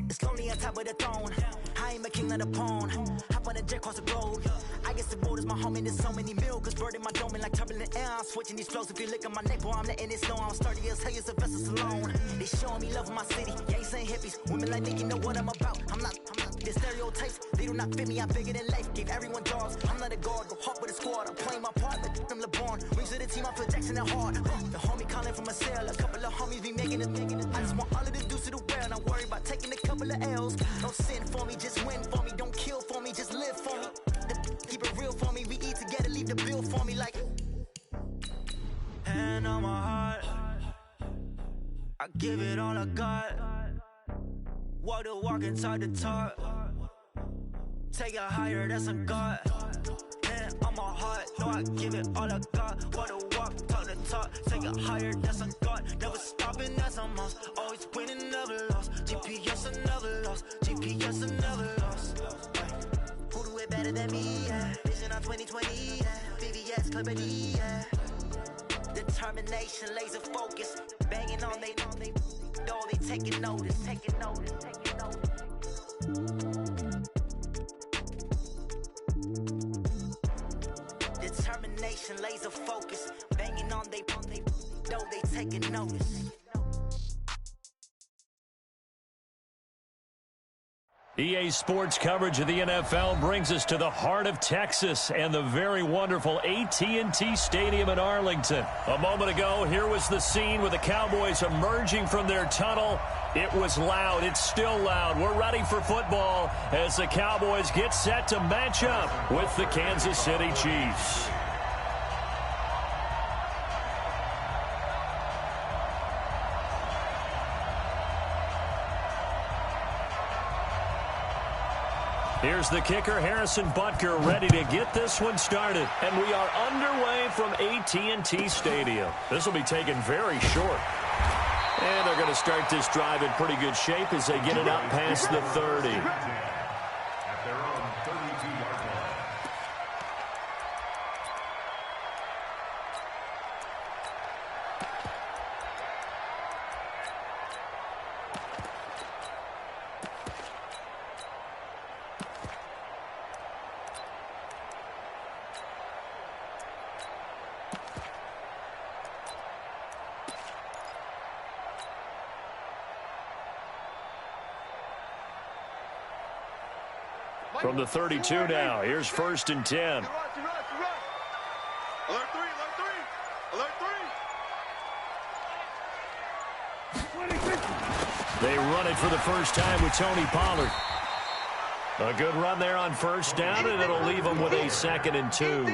It's lonely on top of the throne. I ain't a king of the pawn. Hop on a jet across the road. I guess the road is my home and there's so many milk. Bird in my dome and like turbulent air. I'm switching these flows. If you look at my neck, boy, I'm letting it snow. I'm sturdy as hell as a vessel alone. They showing me love in my city. Gangs ain't hippies. Women like Nicki know what I'm about. I'm not the stereotypes. They do not fit me. I'm bigger than life. Gave everyone dogs. I'm not a guard. Go hard with a squad. I'm playing my part like I'm LeBron. Rings to the team. I feel Jackson and hard. The homie calling from a cell. A couple of homies be making it. I just want all of the dudes to the well. Not worry about taking a couple of L's. Don't sin for me. Just win for me. Don't kill for me. Just live for me. Keep it real for me. We eat together. Leave the bill for me like. Hand on my heart. I give it all I got. Walk the walk and talk the talk. Take it higher, that's a God. Hand on my heart, no, I give it all I got. Walk the walk, talk the talk. Take it higher, that's a God. Never stopping, that's a must. Always winning, never lost. GPS, I never lost. GPS, I never lost. Who do it better than me? Yeah. Vision on 2020. Yeah. VVS, Clippity. Yeah. Determination, laser focus. Banging on they know they taking notice. Taking notice. Taking notice. Determination, laser focus. Banging on they know they taking notice. EA Sports coverage of the NFL brings us to the heart of Texas and the very wonderful AT&T Stadium in Arlington. A moment ago, here was the scene with the Cowboys emerging from their tunnel. It was loud. It's still loud. We're ready for football as the Cowboys get set to match up with the Kansas City Chiefs. Here's the kicker, Harrison Butker, ready to get this one started. And we are underway from AT&T Stadium. This will be taken very short. And they're going to start this drive in pretty good shape as they get it out past the 30. At their own 32-yard line. From the 32 now, here's 1st and 10. Alert 3, alert 3. They run it for the first time with Tony Pollard. A good run there on 1st down, and it'll leave them with a 2nd and 2.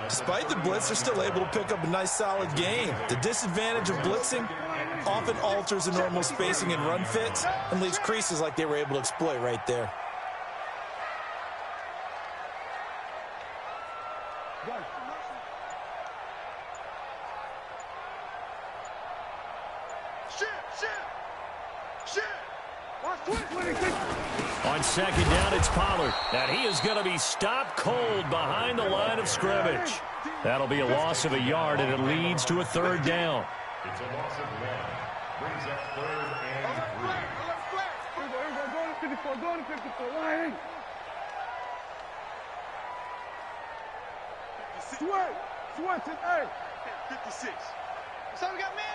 Despite the blitz, they're still able to pick up a nice, solid gain. The disadvantage of blitzing often alters the normal spacing and run fits and leaves creases like they were able to exploit right there. On 2nd down, it's Pollard. And he is going to be stopped cold behind the line of scrimmage. That'll be a loss of a yard, and it leads to a 3rd down. It's a loss of 1. Brings up 3rd and 3. Switch it, hey. 56. So we got man.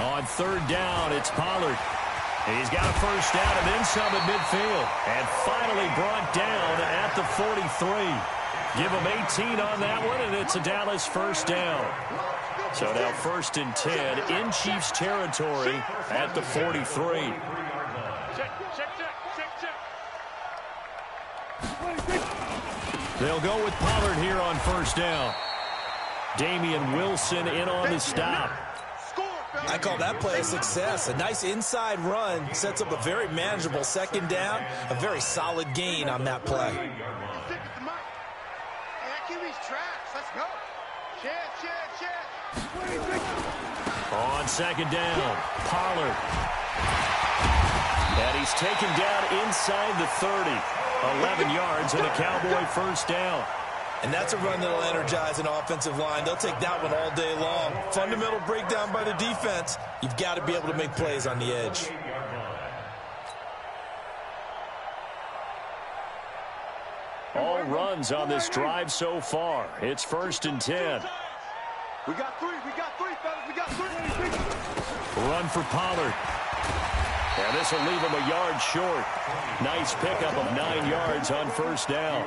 On 3rd down, it's Pollard. He's got a 1st down and then some at midfield. And finally brought down at the 43. Give him 18 on that one, and it's a Dallas 1st down. So now 1st and 10 in Chiefs territory at the 43. They'll go with Pollard here on 1st down. Damian Wilson in on the stop. I call that play a success. A nice inside run sets up a very manageable 2nd down. A very solid gain on that play. On 2nd down, Pollard. And he's taken down inside the 30. 11 yards and a Cowboy 1st down. And that's a run that'll energize an offensive line. They'll take that one all day long. Fundamental breakdown by the defense. You've got to be able to make plays on the edge. All runs on this drive so far. It's 1st and 10. We got three, fellas. We got three. Run for Pollard. And this will leave him a yard short. Nice pickup of 9 yards on 1st down.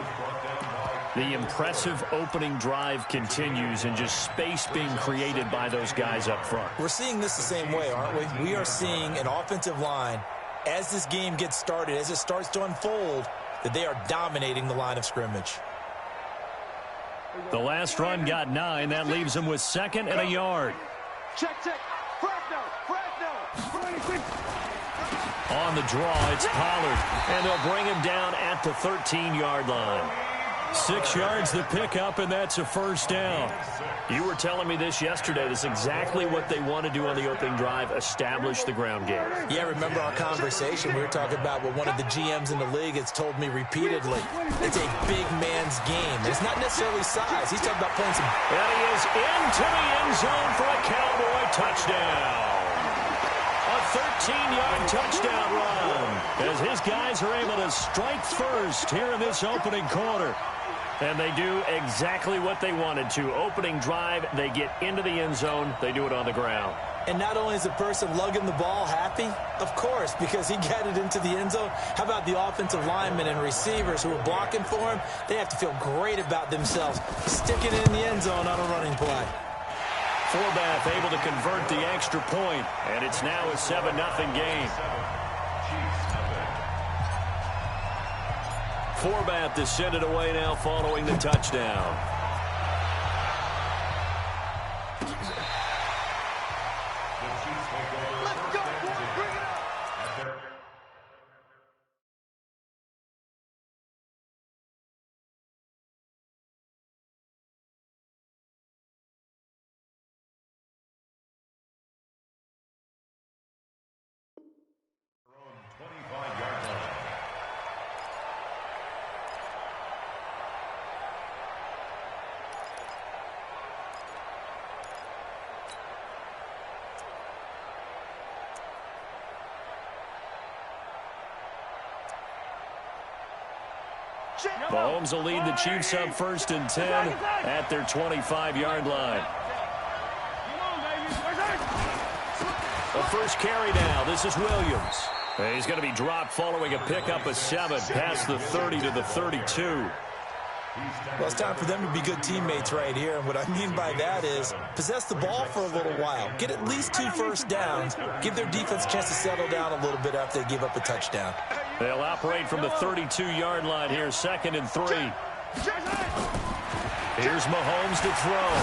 The impressive opening drive continues, and just space being created by those guys up front. We're seeing this the same way, aren't we? We are seeing an offensive line, as this game gets started, as it starts to unfold, that they are dominating the line of scrimmage. The last run got 9. That leaves him with 2nd and a yard. Check. On the draw, it's Pollard, and they'll bring him down at the 13-yard line. 6 yards the pickup, and that's a 1st down. You were telling me this yesterday. This is exactly what they want to do on the opening drive, establish the ground game. Yeah, remember our conversation? We were talking about what one of the GMs in the league has told me repeatedly. It's a big man's game. It's not necessarily size. He's talking about playing some... And he is into the end zone for a Cowboy touchdown. A 13-yard touchdown run as his guys are able to strike first here in this opening quarter. And they do exactly what they wanted to. Opening drive, they get into the end zone. They do it on the ground. And not only is the person lugging the ball happy, of course, because he got it into the end zone. How about the offensive linemen and receivers who are blocking for him? They have to feel great about themselves, sticking it in the end zone on a running play. Forbath able to convert the extra point, and it's now a 7-0 game. Forbath is sent it away now following the touchdown. Let's go, boys. Bring it up. Mahomes will lead the Chiefs up 1st and 10 at their 25-yard line. The first carry now. This is Williams. He's going to be dropped following a pickup of 7 past the 30 to the 32. Well, it's time for them to be good teammates right here. And what I mean by that is possess the ball for a little while. Get at least 2 first downs. Give their defense a chance to settle down a little bit after they give up a touchdown. They'll operate from the 32-yard line here, 2nd and 3. Here's Mahomes to throw.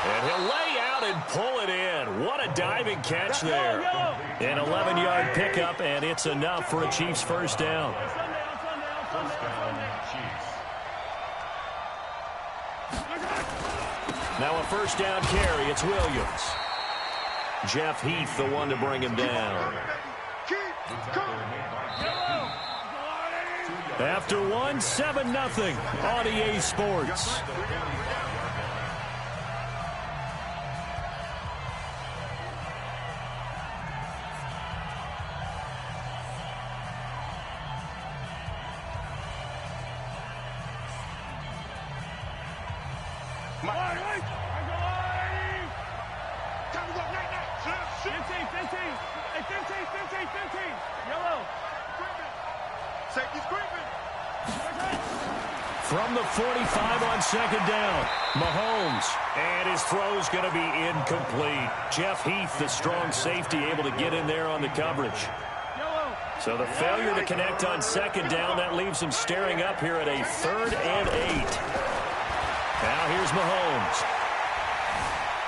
And he'll lay out and pull it in. What a diving catch there. An 11-yard pickup, and it's enough for a Chiefs first down. Now a first down carry. It's Williams. Jeff Heath, the one to bring him down. After 1, 7-0 on EA Sports. From the 45 on 2nd down, Mahomes, and his throw's going to be incomplete. Jeff Heath, the strong safety, able to get in there on the coverage. So the failure to connect on 2nd down, that leaves him staring up here at a 3rd and 8. Now here's Mahomes.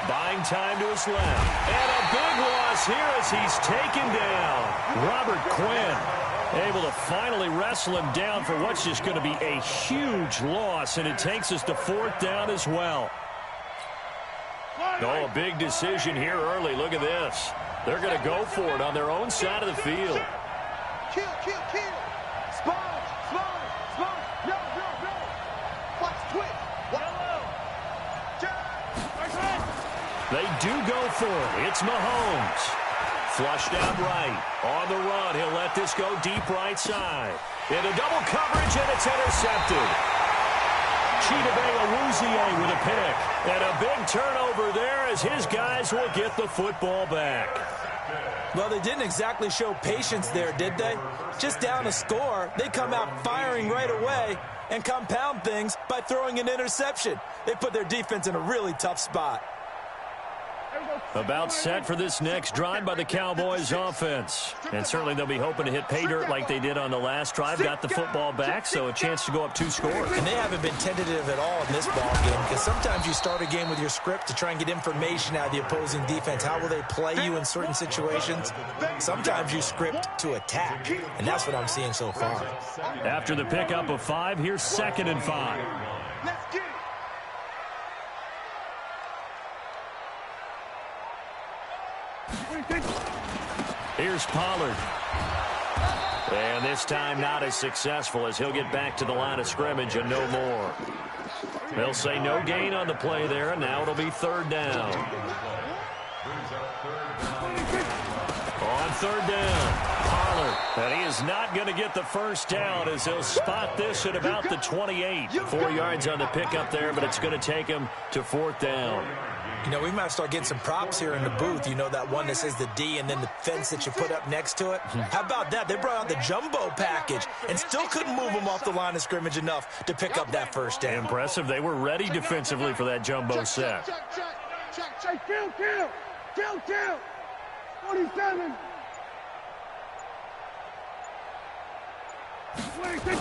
Buying time to his left. And a big loss here as he's taken down. Robert Quinn able to finally wrestle him down for what's just going to be a huge loss, and it takes us to 4th down as well. Oh, a big decision here early. Look at this. They're going to go for it on their own side of the field. Kill. Sponge. No. They do go for it. It's Mahomes. Flushed out right. On the run, he'll let this go deep right side. Into double coverage, and it's intercepted. Chidobe Awuzie with a pick. And a big turnover there as his guys will get the football back. Well, they didn't exactly show patience there, did they? Just down a score, they come out firing right away and compound things by throwing an interception. They put their defense in a really tough spot. About set for this next drive by the Cowboys offense. And certainly they'll be hoping to hit pay dirt like they did on the last drive. Got the football back, so a chance to go up 2 scores. And they haven't been tentative at all in this ball game, because sometimes you start a game with your script to try and get information out of the opposing defense. How will they play you in certain situations? Sometimes you script to attack, and that's what I'm seeing so far. After the pickup of 5, here's 2nd and 5. Let's get it. Here's Pollard. And this time not as successful, as he'll get back to the line of scrimmage and no more. They'll say no gain on the play there, and now it'll be 3rd down. On 3rd down, Pollard. And he is not going to get the first down, as he'll spot this at about the 28. 4 yards on the pickup there, but it's going to take him to 4th down. You know, we might start getting some props here in the booth. You know, that one that says the D and then the fence that you put up next to it? How about that? They brought out the jumbo package and still couldn't move them off the line of scrimmage enough to pick up that first down. Impressive. They were ready defensively for that jumbo set. Check. Kill. 47. 26.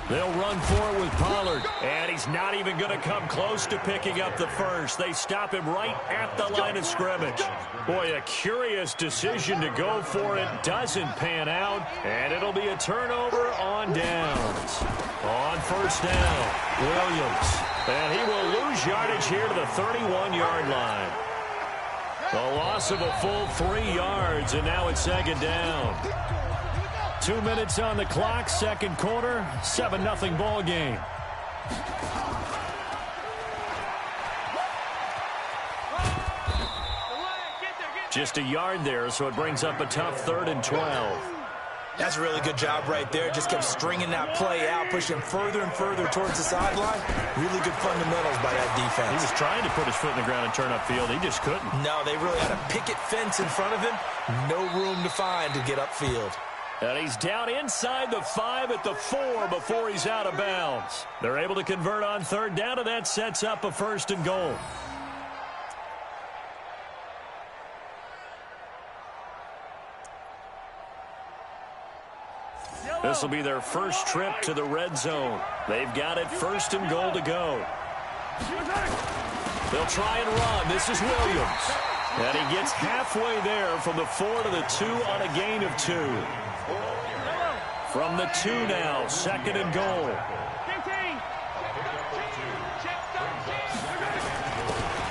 They'll run for it with Pollard, and he's not even going to come close to picking up the first. They stop him right at the line of scrimmage. Boy, a curious decision to go for it. Doesn't pan out, and it'll be a turnover on downs. On 1st down, Williams. And he will lose yardage here to the 31-yard line. A loss of a full 3 yards, and now it's 2nd down. 2 minutes on the clock, 2nd quarter, 7-0 ball game. Just a yard there, so it brings up a tough 3rd and 12. That's a really good job right there. Just kept stringing that play out, pushing further and further towards the sideline. Really good fundamentals by that defense. He was trying to put his foot in the ground and turn upfield. He just couldn't. No, they really had a picket fence in front of him. No room to find to get upfield. And he's down inside the 5 at the 4 before he's out of bounds. They're able to convert on 3rd down, and that sets up a 1st and goal. This will be their first trip to the red zone. They've got it 1st and goal to go. They'll try and run. This is Williams. And he gets halfway there from the 4 to the 2 on a gain of 2. From the 2 now, 2nd and goal.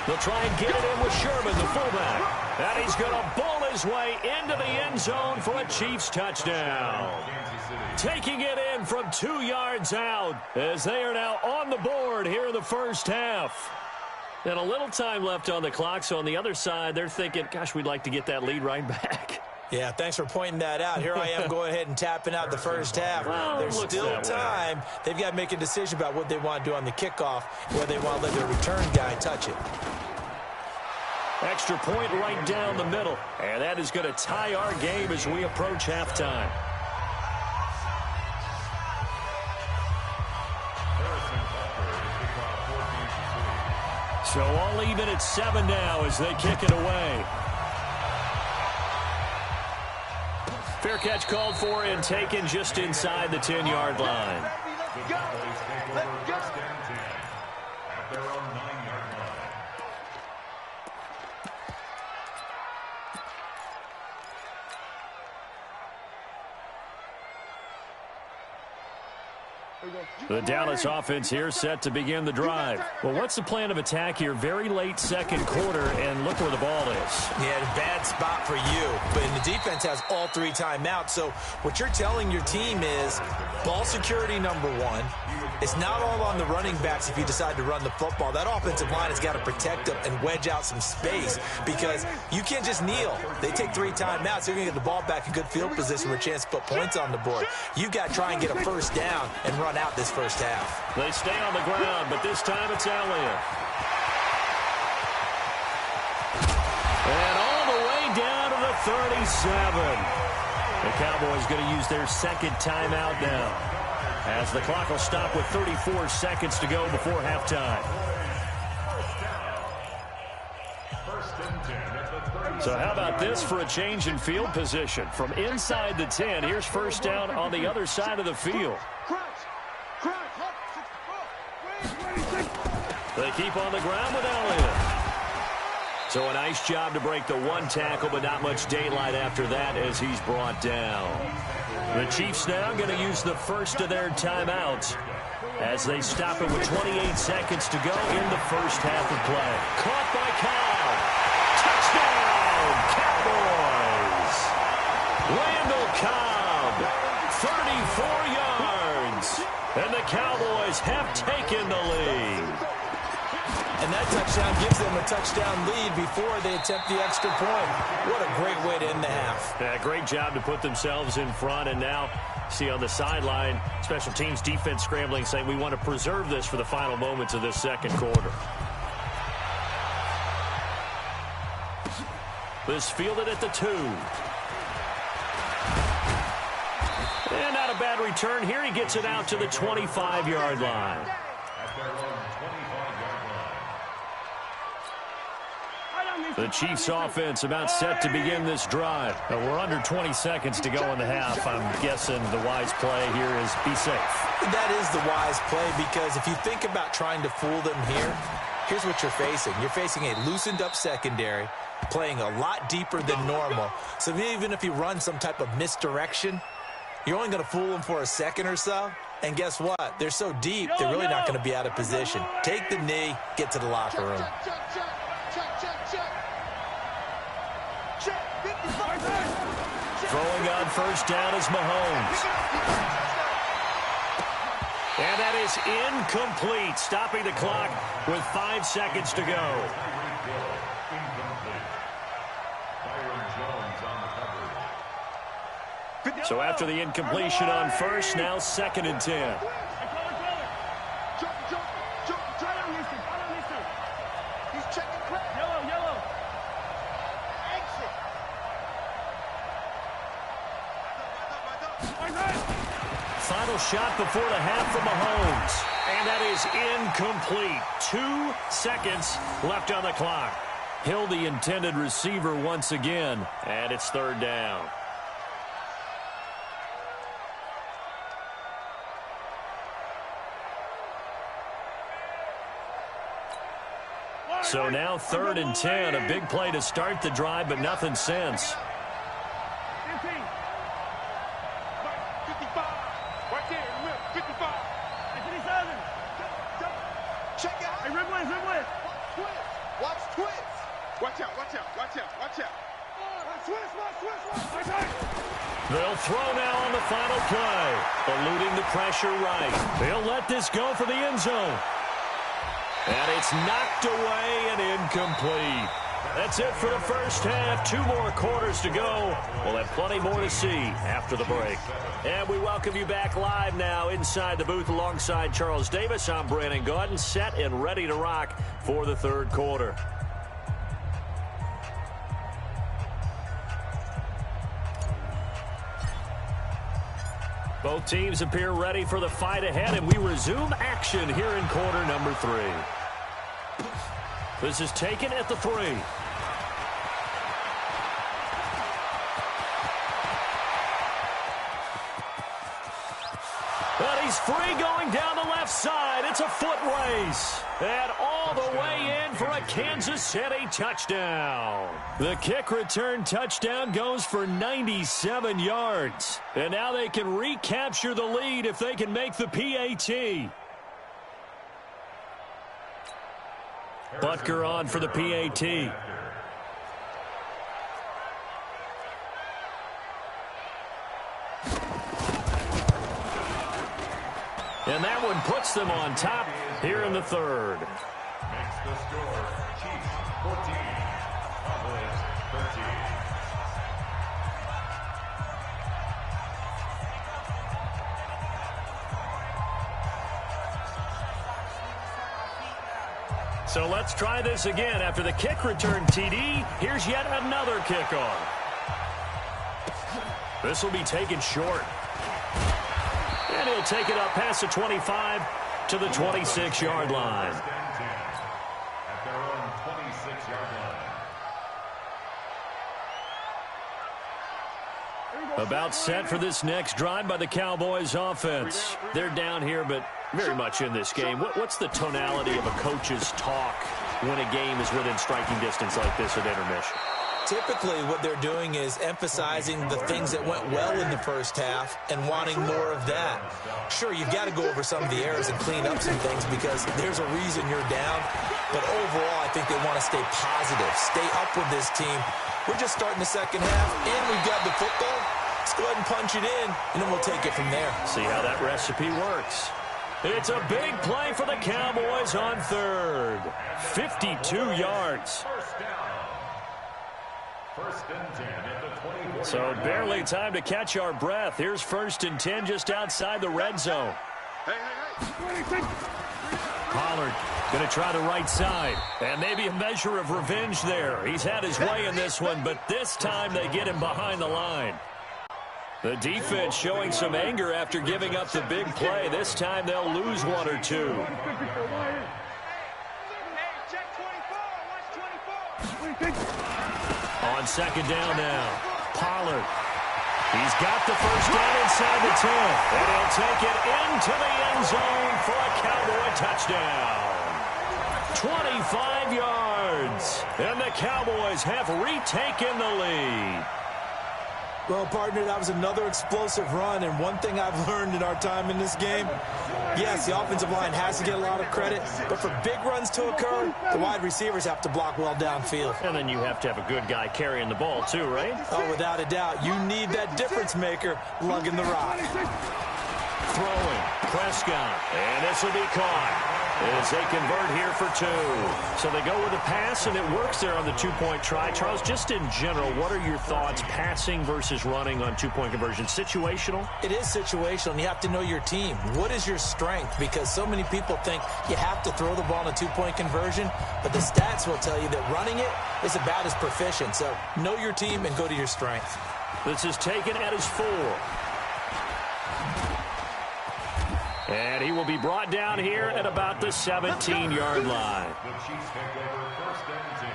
They'll try and get it in with Sherman, the fullback. And he's going to bowl his way into the end zone for a Chiefs touchdown. Taking it in from 2 yards out, as they are now on the board here in the 1st half. And a little time left on the clock, so on the other side, they're thinking, gosh, we'd like to get that lead right back. Yeah, thanks for pointing that out. Here I am going ahead and tapping out the 1st half. Well, there's still time. They've got to make a decision about what they want to do on the kickoff, whether they want to let their return guy touch it. Extra point right down the middle. And that is going to tie our game as we approach halftime. So all even at 7 now as they kick it away. Fair catch called for and taken just inside the 10-yard line. Let's go. At their own 9-yard line. The Dallas offense here set to begin the drive. Well, what's the plan of attack here? Very late second quarter, and look where the ball is. Yeah, bad spot for you. But the defense has all 3 timeouts. So what you're telling your team is ball security number 1. It's not all on the running backs if you decide to run the football. That offensive line has got to protect them and wedge out some space because you can't just kneel. They take 3 timeouts. They're going to get the ball back in good field position with a chance to put points on the board. You've got to try and get a first down and run out this first half. They stay on the ground, but this time it's Elliott. And all the way down to the 37. The Cowboys going to use their second timeout now, as the clock will stop with 34 seconds to go before halftime. So how about this for a change in field position? From inside the 10, here's first down on the other side of the field. They keep on the ground with Elliott. So a nice job to break the 1 tackle, but not much daylight after that as he's brought down. The Chiefs now going to use the first of their timeouts as they stop it with 28 seconds to go in the first half of play. Caught by Cobb. Touchdown, Cowboys. Randall Cobb, 34 yards. And the Cowboys have taken the lead. And that touchdown gives them a touchdown lead before they attempt the extra point. What a great way to end the half. Yeah, great job to put themselves in front. And now, see on the sideline, special teams defense scrambling, saying we want to preserve this for the final moments of this second quarter. This fielded at the 2. And not a bad return here. He gets it out to the 25-yard line. The Chiefs offense about set to begin this drive. We're under 20 seconds to go in the half. I'm guessing the wise play here is be safe. That is the wise play because if you think about trying to fool them here, here's what you're facing. You're facing a loosened up secondary, playing a lot deeper than normal. So even if you run some type of misdirection, you're only going to fool them for a second or so. And guess what? They're so deep, they're really not going to be out of position. Take the knee, get to the locker room. Throwing on first down is Mahomes. And that is incomplete, stopping the clock with 5 seconds to go. So after the incompletion on first, now 2nd and 10. Final shot before the half from Mahomes. And that is incomplete. 2 seconds left on the clock. Hill, the intended receiver once again. And it's 3rd down. So now 3rd and 10. A big play to start the drive, but nothing since. They'll throw now on the final play. Eluding the pressure right. They'll let this go for the end zone. And it's knocked away and incomplete. That's it for the first half. 2 more quarters to go. We'll have plenty more to see after the break. And we welcome you back live now inside the booth alongside Charles Davis. I'm Brandon Gaudin, set and ready to rock for the 3rd quarter. Both teams appear ready for the fight ahead, and we resume action here in quarter number 3. This is taken at the 3. But he's free going down the left side. It's a foot race. And all the way in for for a Kansas City touchdown. The kick return touchdown goes for 97 yards. And now they can recapture the lead if they can make the PAT. Butker on for the PAT. And that one puts them on top here in the third. Makes the score Chiefs 14, Cowboys 13. So let's try this again. After the kick return TD, here's yet another kickoff. This will be taken short. And he'll take it up past the 25 to the 26-yard line. At their own 26-yard line. About set for this next drive by the Cowboys offense. They're down here, but very much in this game. What's the tonality of a coach's talk when a game is within striking distance like this at intermission? Typically, what they're doing is emphasizing the things that went well in the first half and wanting more of that. Sure, you've got to go over some of the errors and clean up some things because there's a reason you're down. But overall, I think they want to stay positive, stay up with this team. We're just starting the second half, and we've got the football. Let's go ahead and punch it in, and then we'll take it from there. See how that recipe works. It's a big play for the Cowboys on third. 52 yards. First and 10 at the 24. So barely time to catch our breath. Here's 1st and 10 just outside the red zone. Pollard going to try the right side. And maybe a measure of revenge there. He's had his way in this one, but this time they get him behind the line. The defense showing some anger after giving up the big play. This time they'll lose one or two. On second down now, Pollard. He's got the first down inside the 10. And he'll take it into the end zone for a Cowboy touchdown. 25 yards. And the Cowboys have retaken the lead. Well, partner, that was another explosive run, and one thing I've learned in our time in this game, yes, the offensive line has to get a lot of credit, but for big runs to occur, the wide receivers have to block well downfield. And then you have to have a good guy carrying the ball too, right? Oh, without a doubt. You need that difference maker lugging the rock. Throwing, Prescott, and this will be caught as they convert here for two. So they go with a pass, and it works there on the two-point try. Charles, just in general, what are your thoughts passing versus running on two-point conversion? Situational? It is situational, and you have to know your team. What is your strength? Because so many people think you have to throw the ball in a two-point conversion, but the stats will tell you that running it is about as proficient. So know your team and go to your strength. This is taken at his 4. And he will be brought down here at about the 17-yard line. The Chiefs take over 1st and 10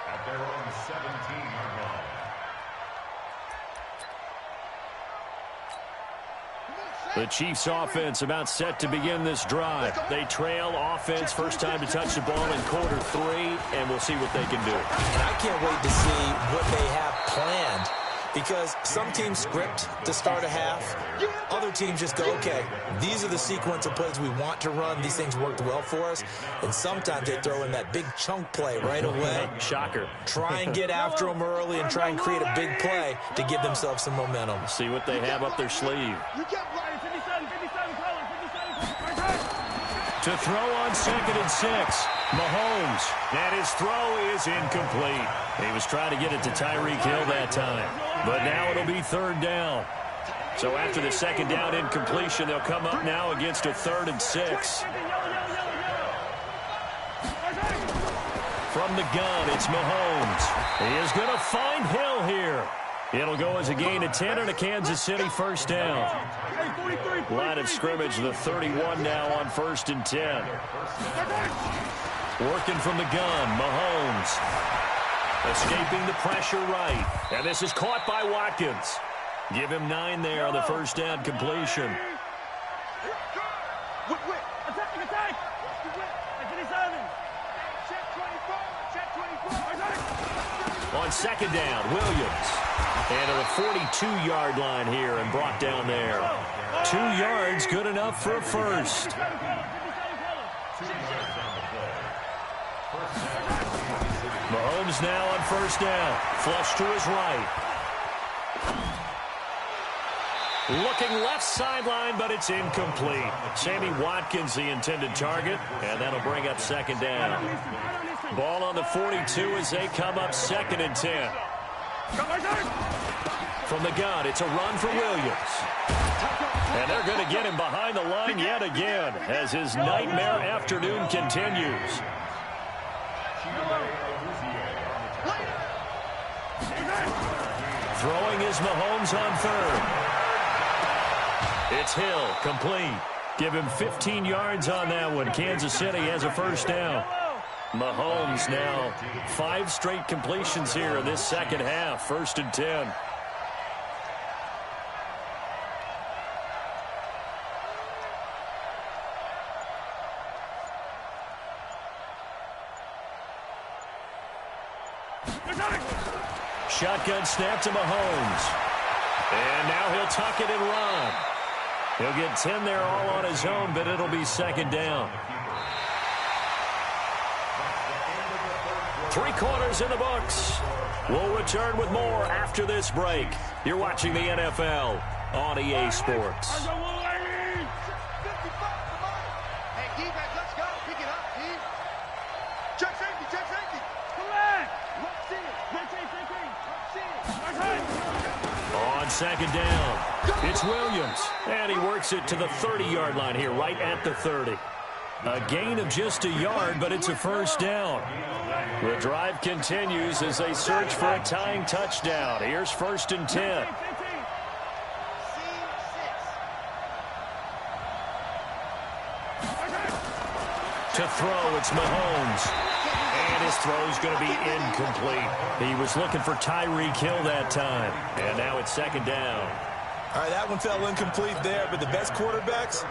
at their own 17-yard line. The Chiefs offense about set to begin this drive. They trail offense, first time to touch the ball in quarter 3, and we'll see what they can do. And I can't wait to see what they have planned, because some teams script to start a half. Other teams just go, okay, these are the sequence of plays we want to run. These things worked well for us. And sometimes they throw in that big chunk play right away. Shocker. Try and get after them early and try and create a big play to give themselves some momentum. See what they have up their sleeve. To throw on 2nd and 6. Mahomes. And his throw is incomplete. He was trying to get it to Tyreek Hill that time. But now it'll be 3rd down. So after the 2nd down incompletion, they'll come up now against a 3rd and 6. From the gun, it's Mahomes. He is going to find Hill here. It'll go as a gain of 10 and a Kansas City 1st down. Line of scrimmage, the 31 now on 1st and 10. Working from the gun, Mahomes. Escaping the pressure right. And this is caught by Watkins. Give him 9 there on the 1st down completion. on second down. Williams. And to the 42-yard line here and brought down there. 2 yards, good enough for a first. Mahomes now on first down. Flush to his right. Looking left sideline, but it's incomplete. Sammy Watkins, the intended target, and that'll bring up second down. Ball on the 42 as they come up 2nd and 10. From the gun, it's a run for Williams. And they're going to get him behind the line yet again as his nightmare afternoon continues. Throwing is Mahomes on third. It's Hill, complete. Give him 15 yards on that one. Kansas City has a first down. Mahomes now 5 straight completions here in this second half. 1st and 10. Shotgun snap to Mahomes. And now he'll tuck it and run. He'll get 10 there all on his own, but it'll be second down. 3 quarters in the books. We'll return with more after this break. You're watching the NFL on EA Sports. On second down, it's Williams, and he works it to the 30-yard line here, right at the 30. A gain of just a yard, but it's a first down. The drive continues as they search for a tying touchdown. Here's 1st and 10. To throw, it's Mahomes. And his throw's going to be incomplete. He was looking for Tyreek Hill that time. And now it's second down. All right, that one fell incomplete there, but the best quarterbacks,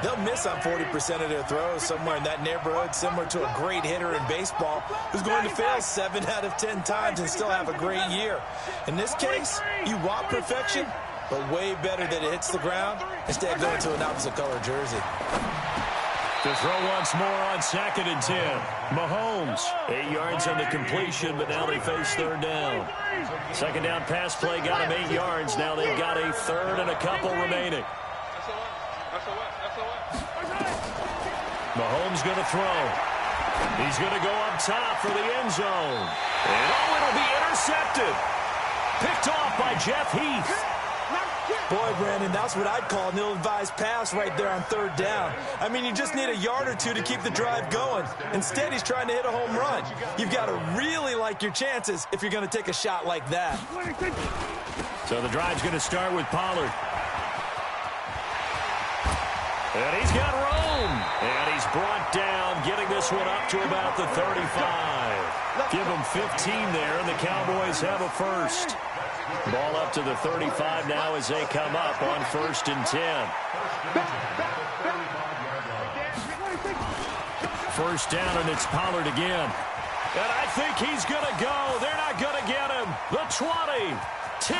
they'll miss on 40% of their throws, somewhere in that neighborhood, similar to a great hitter in baseball who's going to fail 7 out of 10 times and still have a great year. In this case, you want perfection, but way better that it hits the ground instead of going to an opposite color jersey. To throw once more on 2nd and 10. Mahomes, 8 yards on the completion, but now they face third down. Second down pass play got him 8 yards. Now they've got a third and a couple remaining. Mahomes going to throw. He's going to go up top for the end zone. And it'll be intercepted. Picked off by Jeff Heath. Boy, Brandon, that's what I'd call an ill-advised pass right there on third down. I mean, you just need a yard or two to keep the drive going. Instead, he's trying to hit a home run. You've got to really like your chances if you're going to take a shot like that. So the drive's going to start with Pollard. And he's got room. And he's brought down, getting this one up to about the 35. Give him 15 there, and the Cowboys have a first. Ball up to the 35 now as they come up on 1st and 10. First down, and it's Pollard again. And I think he's going to go. They're not going to get him. The 20, 10,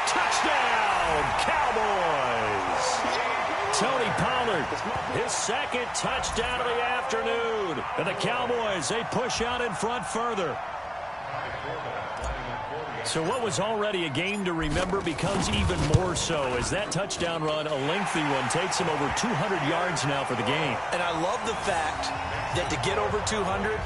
touchdown, Cowboys. Tony Pollard, his 2nd touchdown of the afternoon. And the Cowboys, they push out in front further. So what was already a game to remember becomes even more so as that touchdown run, a lengthy one, takes him over 200 yards now for the game. And I love the fact that to get over 200,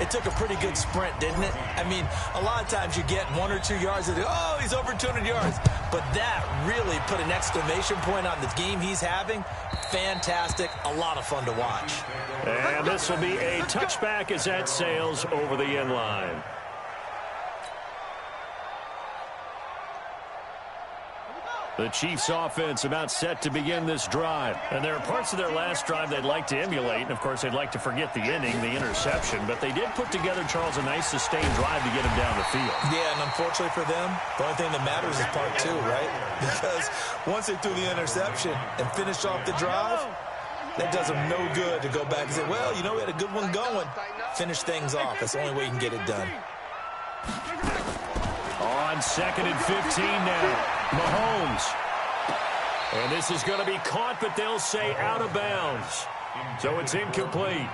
it took a pretty good sprint, didn't it? I mean, a lot of times you get 1 or 2 yards and oh, he's over 200 yards. But that really put an exclamation point on the game he's having. Fantastic. A lot of fun to watch. And this will be a touchback as that sails over the end line. The Chiefs offense about set to begin this drive. And there are parts of their last drive they'd like to emulate. And, of course, they'd like to forget the inning, the interception. But they did put together, Charles, a nice sustained drive to get him down the field. Yeah, and unfortunately for them, the only thing that matters is part 2, right? Because once they threw the interception and finished off the drive, that does them no good to go back and say, well, you know, we had a good one going. Finish things off. That's the only way you can get it done. on 2nd and 15 now. Mahomes. And this is going to be caught, but they'll say out of bounds. So it's incomplete.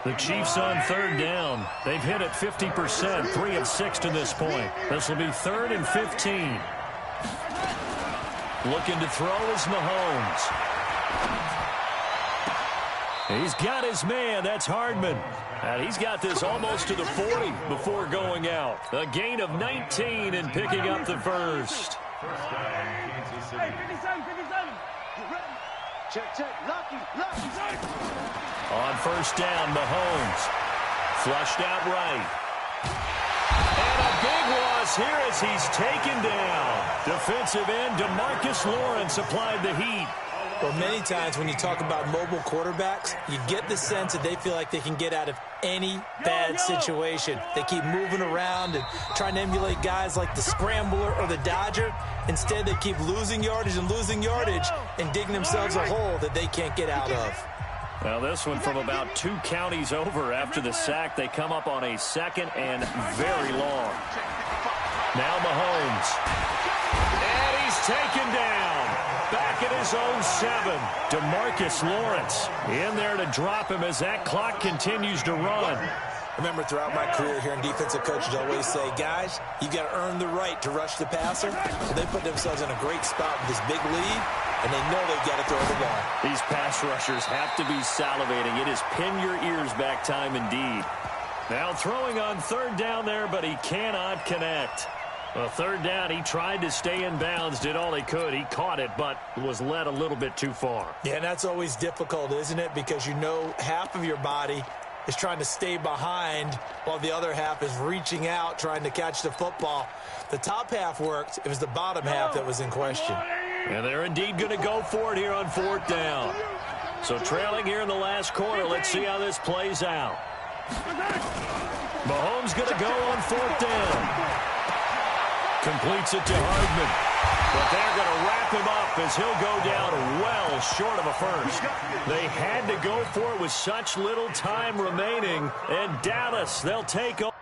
The Chiefs on 3rd down. They've hit it 50%, 3 of 6 to this point. This will be 3rd and 15. Looking to throw is Mahomes. He's got his man. That's Hardman. And he's got this almost to the 40 before going out. A gain of 19 and picking up the first. First down, Kansas City. Hey, 57. You ready? Check. Lucky. On 1st down, Mahomes. Flushed out right. And a big loss here as he's taken down. Defensive end DeMarcus Lawrence applied the heat. Well, many times when you talk about mobile quarterbacks, you get the sense that they feel like they can get out of any bad situation. They keep moving around and trying to emulate guys like the Scrambler or the Dodger. Instead, they keep losing yardage and digging themselves a hole that they can't get out of. Well, this one from about 2 counties over after the sack. They come up on a 2nd and very long. Now Mahomes. And he's taken down. Back at his own 7. DeMarcus Lawrence in there to drop him as that clock continues to run. Remember, throughout my career here in defensive coaches always say, guys, you got to earn the right to rush the passer. So they put themselves in a great spot with this big lead, and they know they've got to throw the ball. These pass rushers have to be salivating. It is pin your ears back time indeed. Now throwing on 3rd down there, but he cannot connect. Well, 3rd down, he tried to stay in bounds, did all he could. He caught it, but was led a little bit too far. Yeah, and that's always difficult, isn't it? Because you know half of your body is trying to stay behind while the other half is reaching out, trying to catch the football. The top half worked. It was the bottom half that was in question. And they're indeed going to go for it here on 4th down. So trailing here in the last quarter, let's see how this plays out. Mahomes going to go on 4th down. Completes it to Hardman. But they're going to wrap him up as he'll go down well short of a first. They had to go for it with such little time remaining. And Dallas, they'll take over.